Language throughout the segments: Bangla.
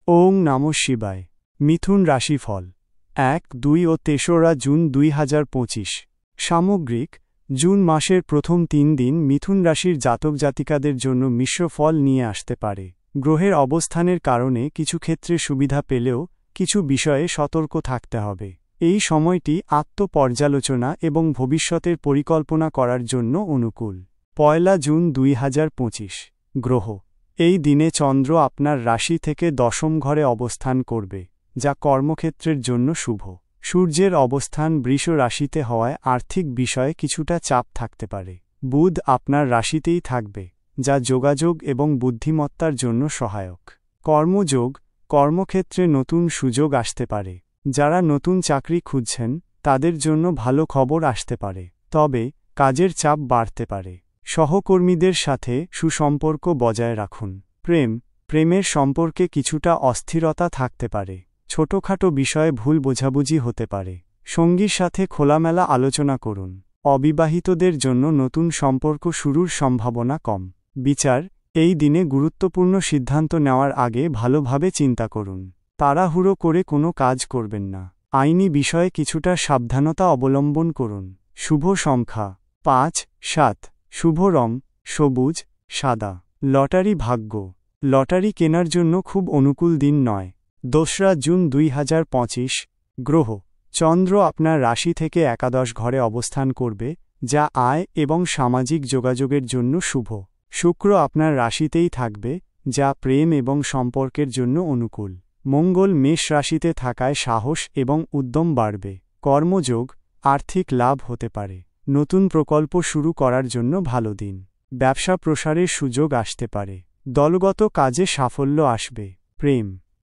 ওং নমঃ শিবায়। মিথুন রাশিফল 1, 2 ও 3রা জুন 2025। সামগ্রিক জুন মাসের প্রথম 3 দিন মিথুন রাশির জাতক জাতিকাদের জন্য মিশ্র ফল নিয়ে আসতে পারে। গ্রহের অবস্থানের কারণে কিছু ক্ষেত্রে সুবিধা পেলেও কিছু বিষয়ে সতর্ক থাকতে হবে। এই সময়টি আত্মপর্যালোচনা এবং ভবিষ্যতের পরিকল্পনা করার জন্য অনুকূল। 1 জুন 2025। গ্রহ এই দিনে চন্দ্র আপনার রাশি থেকে দশম ঘরে অবস্থান করবে, যা কর্মক্ষেত্রের জন্য শুভ। সূর্যের অবস্থান বৃষ রাশিতে হওয়ায় আর্থিক বিষয়ে কিছুটা চাপ থাকতে পারে। বুধ আপনার রাশিতেই থাকবে, যা যোগাযোগ এবং বুদ্ধিমত্তার জন্য সহায়ক। কর্মযোগ কর্মক্ষেত্রে নতুন সুযোগ আসতে পারে। যারা নতুন চাকরি খুঁজছেন তাদের জন্য ভালো খবর আসতে পারে, তবে কাজের চাপ বাড়তে পারে। সহকর্মীদের সাথে সুসম্পর্ক বজায় রাখুন। প্রেমের সম্পর্কে কিছুটা অস্থিরতা থাকতে পারে। ছোটখাটো বিষয়ে ভুল বোঝাবুঝি হতে পারে। সঙ্গীর সাথে খোলামেলা আলোচনা করুন। অবিবাহিতদের জন্য নতুন সম্পর্ক শুরুর সম্ভাবনা কম। বিচার এই দিনে গুরুত্বপূর্ণ সিদ্ধান্ত নেওয়ার আগে ভালোভাবে চিন্তা করুন। তাড়াহুড়ো করে কোনো কাজ করবেন না। আইনি বিষয়ে কিছুটা সাবধানতা অবলম্বন করুন। শুভ সংখ্যা 5, 7। শুভ রং সবুজ, সাদা। লটারি ভাগ্য লটারি কেনার জন্য খুব অনুকূল দিন নয়। 2 জুন 2025। গ্রহ চন্দ্র আপনার রাশি থেকে একাদশ ঘরে অবস্থান করবে, যা আয় এবং সামাজিক যোগাযোগের জন্য শুভ। শুক্র আপনার রাশিতেই থাকবে, যা প্রেম এবং সম্পর্কের জন্য অনুকূল। মঙ্গল মেষ রাশিতে থাকায় সাহস এবং উদ্যম বাড়বে। কর্মযোগ আর্থিক লাভ হতে পারে। নতুন প্রকল্প শুরু করার জন্য ভালো দিন। ব্যবসা প্রসারের সুযোগ আসতে পারে। দলগত কাজে সাফল্য আসবে।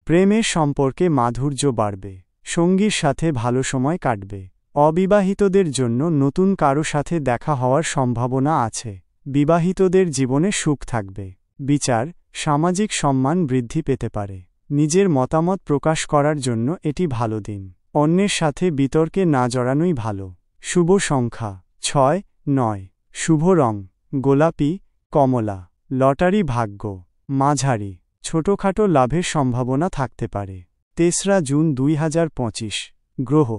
প্রেমের সম্পর্কে মাধুর্য বাড়বে। সঙ্গীর সাথে ভালো সময় কাটবে। অবিবাহিতদের জন্য নতুন কারো সাথে দেখা হওয়ার সম্ভাবনা আছে। বিবাহিতদের জীবনে সুখ থাকবে। বিচার সামাজিক সম্মান বৃদ্ধি পেতে পারে। নিজের মতামত প্রকাশ করার জন্য এটি ভালো দিন। অন্যের সাথে বিতর্কে না জড়ানোই ভালো। শুভ সংখ্যা 6, 9। শুভ রং গোলাপি, কমলা। লটারি ভাগ্য মাঝারি। ছোটখাটো লাভের সম্ভাবনা থাকতে পারে। 3 জুন 2025। গ্রহ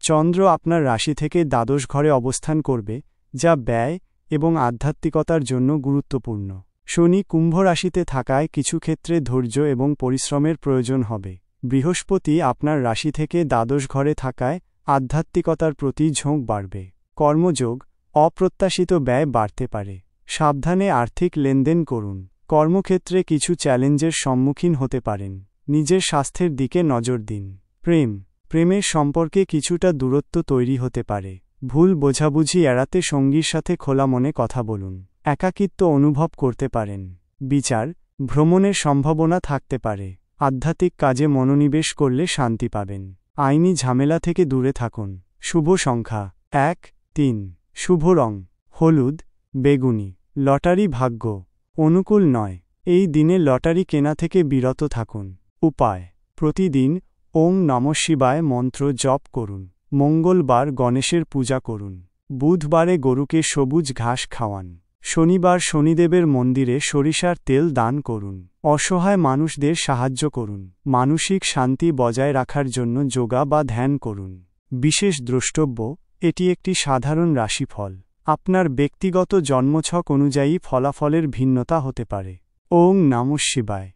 চন্দ্র আপনার রাশি থেকে দ্বাদশ ঘরে অবস্থান করবে, যা ব্যয় এবং আধ্যাত্মিকতার জন্য গুরুত্বপূর্ণ। শনি কুম্ভ রাশিতে থাকায় কিছু ক্ষেত্রে ধৈর্য এবং পরিশ্রমের প্রয়োজন হবে। বৃহস্পতি আপনার রাশি থেকে দ্বাদশ ঘরে থাকায় আধ্যাত্মিকতার প্রতি ঝোঁক বাড়বে। কর্মযোগ অপ্রত্যাশিত ব্যয় বাড়তে পারে। সাবধানে আর্থিক লেনদেন করুন। কর্মক্ষেত্রে কিছু চ্যালেঞ্জের সম্মুখীন হতে পারেন। নিজের স্বাস্থ্যের দিকে নজর দিন। প্রেমের সম্পর্কে কিছুটা দূরত্ব তৈরি হতে পারে। ভুল বোঝাবুঝি এড়াতে সঙ্গীর সাথে খোলা মনে কথা বলুন। একাকিত্ব অনুভব করতে পারেন। বিচার ভ্রমণের সম্ভাবনা থাকতে পারে। আধ্যাত্মিক কাজে মনোনিবেশ করলে শান্তি পাবেন। আইনি ঝামেলা থেকে দূরে থাকুন। শুভ সংখ্যা 1, 3। শুভ রং হলুদ, বেগুনি। লটারি ভাগ্য অনুকূল নয়। এই দিনে লটারি কেনা থেকে বিরত থাকুন। উপায় প্রতিদিন ওং নমঃ শিবায় মন্ত্র জপ করুন। মঙ্গলবার গণেশের পূজা করুন। বুধবারে গরুকে সবুজ ঘাস খাওয়ান। শনিবার শনিদেবের মন্দিরে সরিষার তেল দান করুন। অসহায় মানুষদের সাহায্য করুন। মানসিক শান্তি বজায় রাখার জন্য যোগা বা ধ্যান করুন। বিশেষ দ্রষ্টব্য এটি একটি সাধারণ রাশিফল। আপনার ব্যক্তিগত জন্মছক অনুযায়ী ফলাফলের ভিন্নতা হতে পারে। ওং নমঃ শিবায়।